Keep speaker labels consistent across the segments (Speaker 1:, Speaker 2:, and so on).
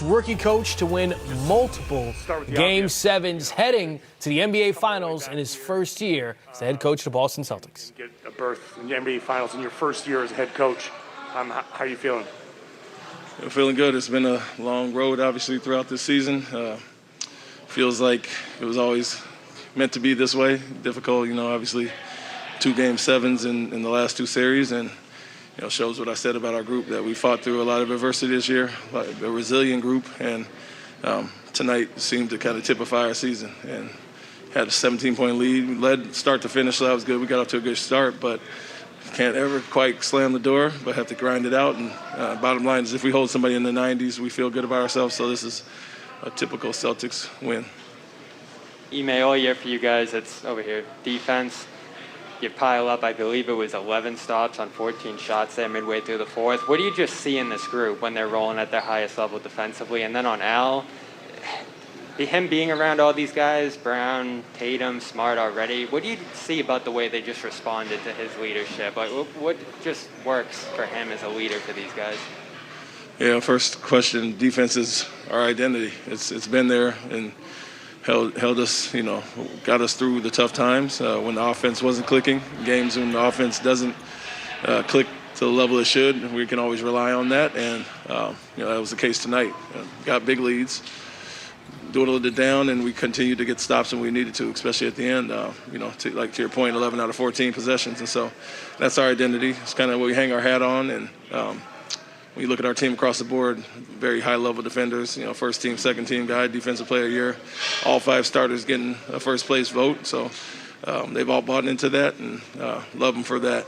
Speaker 1: rookie coach to win multiple Game 7s, heading to the NBA Finals in his first year as the head coach of the Boston Celtics.
Speaker 2: Get a berth in the NBA Finals in your first year as head coach. How are you feeling?
Speaker 3: I'm feeling good. It's been a long road, obviously, throughout this season. Feels like it was always meant to be this way. Difficult, obviously 2 Game 7s in the last 2 series, and shows what I said about our group, that we fought through a lot of adversity this year, a resilient group, and tonight seemed to kind of typify our season. And had a 17-point lead. We led start to finish, so that was good. We got off to a good start, but can't ever quite slam the door, but have to grind it out. And bottom line is, if we hold somebody in the 90s, we feel good about ourselves, so this is a typical Celtics win.
Speaker 4: Ime, all year for you guys, it's over here. Defense, you pile up, I believe it was 11 stops on 14 shots there midway through the fourth. What do you just see in this group when they're rolling at their highest level defensively? And then on Al, him being around all these guys, Brown, Tatum, Smart already, what do you see about the way they just responded to his leadership? Like, what just works for him as a leader for these guys?
Speaker 3: Yeah, first question, defense is our identity. It's been there and held us, got us through the tough times when the offense wasn't clicking. Games when the offense doesn't click to the level it should, we can always rely on that. And, that was the case tonight. Got big leads, dwindled it down, and we continued to get stops when we needed to, especially at the end. To your point, 11 out of 14 possessions. And so that's our identity. It's kind of what we hang our hat on. And when you look at our team across the board, very high-level defenders, first team, second team guy, defensive player of the year, all 5 starters getting a first-place vote. So they've all bought into that, and love them for that.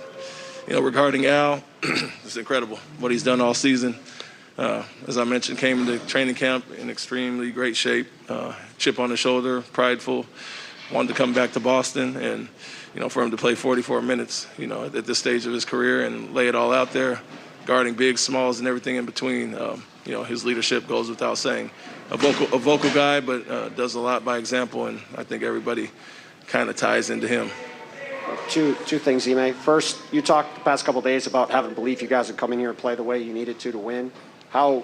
Speaker 3: Regarding Al, it's incredible what he's done all season. As I mentioned, came into training camp in extremely great shape, chip on his shoulder, prideful, wanted to come back to Boston, and for him to play 44 minutes, at this stage of his career and lay it all out there, guarding big, smalls, and everything in between. His leadership goes without saying. A vocal guy, but does a lot by example, and I think everybody kind of ties into him.
Speaker 5: Two things, Ime. First, you talked the past couple of days about having belief you guys would come in here and play the way you needed to win. How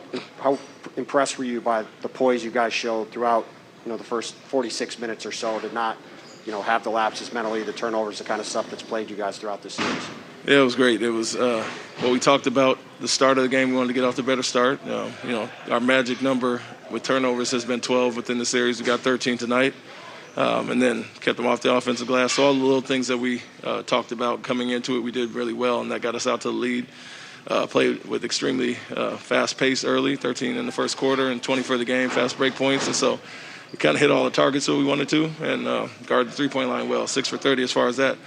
Speaker 5: impressed were you by the poise you guys showed throughout, the first 46 minutes or so to not, have the lapses mentally, the turnovers, the kind of stuff that's plagued you guys throughout this series?
Speaker 3: Yeah, it was great. It was what we talked about the start of the game. We wanted to get off to a better start. Our magic number with turnovers has been 12 within the series. We got 13 tonight, and then kept them off the offensive glass. So all the little things that we talked about coming into it, we did really well, and that got us out to the lead. Played with extremely fast pace early, 13 in the first quarter and 20 for the game, fast break points. And so we kind of hit all the targets that we wanted to, and guarded the three-point line well, 6 for 30 as far as that.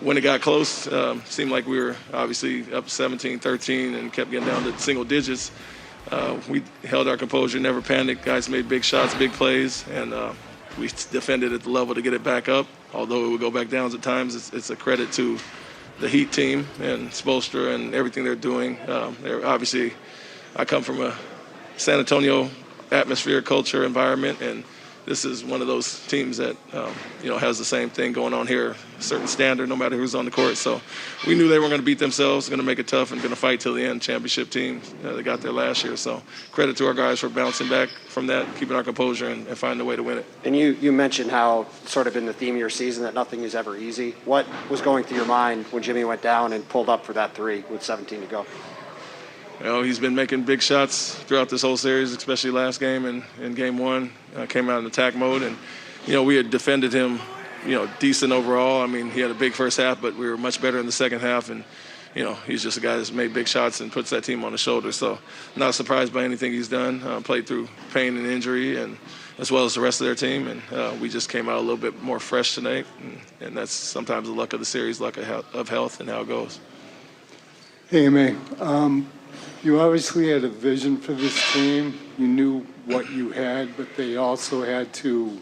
Speaker 3: When it got close, seemed like we were obviously up 17-13 and kept getting down to single digits. We held our composure, never panicked. Guys made big shots, big plays, and we defended at the level to get it back up. Although it would go back down at times, it's a credit to the Heat team and Spoelstra and everything they're doing. They're obviously, I come from a San Antonio atmosphere, culture, environment, and this is one of those teams that has the same thing going on here, a certain standard no matter who's on the court. So we knew they were going to beat themselves, going to make it tough, and going to fight till the end. Championship team, they got there last year. So credit to our guys for bouncing back from that, keeping our composure, and finding a way to win it.
Speaker 5: And you mentioned how sort of been the theme of your season that nothing is ever easy. What was going through your mind when Jimmy went down and pulled up for that 3 with 17 to go?
Speaker 3: He's been making big shots throughout this whole series, especially last game and in Game 1. Came out in attack mode, and we had defended him, decent overall. I mean, he had a big first half, but we were much better in the second half. And he's just a guy that's made big shots and puts that team on his shoulders. So, not surprised by anything he's done. Played through pain and injury, and as well as the rest of their team. And we just came out a little bit more fresh tonight, and that's sometimes the luck of the series, luck of health, and how it goes.
Speaker 6: Hey, Ime. You obviously had a vision for this team. You knew what you had, but they also had to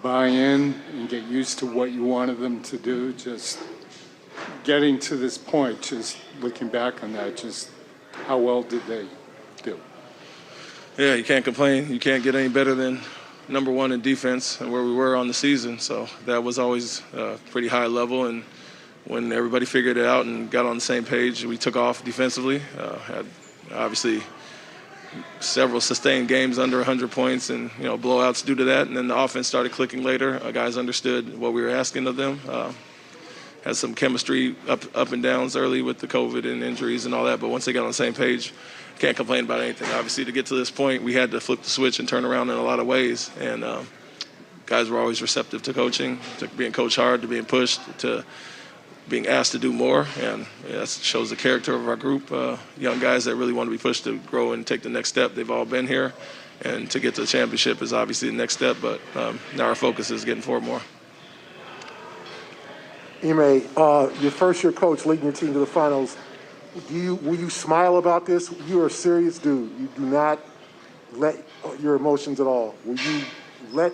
Speaker 6: buy in and get used to what you wanted them to do. Just getting to this point, just looking back on that, just how well did they do?
Speaker 3: Yeah, you can't complain. You can't get any better than number 1 in defense and where we were on the season. So that was always pretty high level. And when everybody figured it out and got on the same page, we took off defensively. Had obviously several sustained games under 100 points and, blowouts due to that. And then the offense started clicking later. Guys understood what we were asking of them. Had some chemistry up and downs early with the COVID and injuries and all that. But once they got on the same page, can't complain about anything. Obviously, to get to this point, we had to flip the switch and turn around in a lot of ways. And guys were always receptive to coaching, to being coached hard, to being pushed, to being asked to do more. And that shows the character of our group. Young guys that really want to be pushed to grow and take the next step. They've all been here. And to get to the championship is obviously the next step. But now our focus is getting forward more.
Speaker 7: Ime, your first-year coach leading your team to the finals. Will you smile about this? You're a serious dude. You do not let your emotions at all. Will you let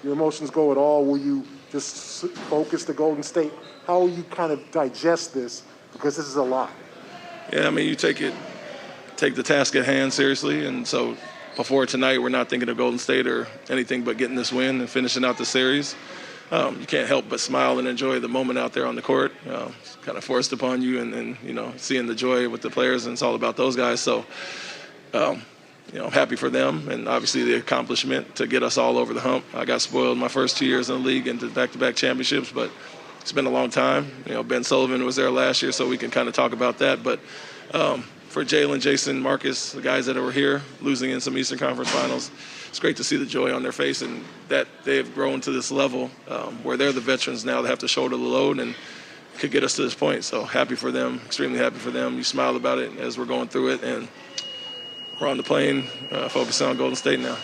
Speaker 7: your emotions go at all? Will you just focus to Golden State? How will you kind of digest this? Because this is a lot.
Speaker 3: Yeah, I mean, you take the task at hand seriously. And so before tonight, we're not thinking of Golden State or anything but getting this win and finishing out the series. You can't help but smile and enjoy the moment out there on the court. It's kind of forced upon you, and seeing the joy with the players, and it's all about those guys. So, I'm happy for them, and obviously the accomplishment to get us all over the hump. I got spoiled my first 2 years in the league into back-to-back championships, but it's been a long time. Ben Sullivan was there last year, so we can kind of talk about that. But for Jalen, Jason, Marcus, the guys that were here, losing in some Eastern Conference Finals, it's great to see the joy on their face and that they've grown to this level where they're the veterans now that have to shoulder the load and could get us to this point. So happy for them, extremely happy for them. You smile about it as we're going through it, and we're on the plane focusing on Golden State now.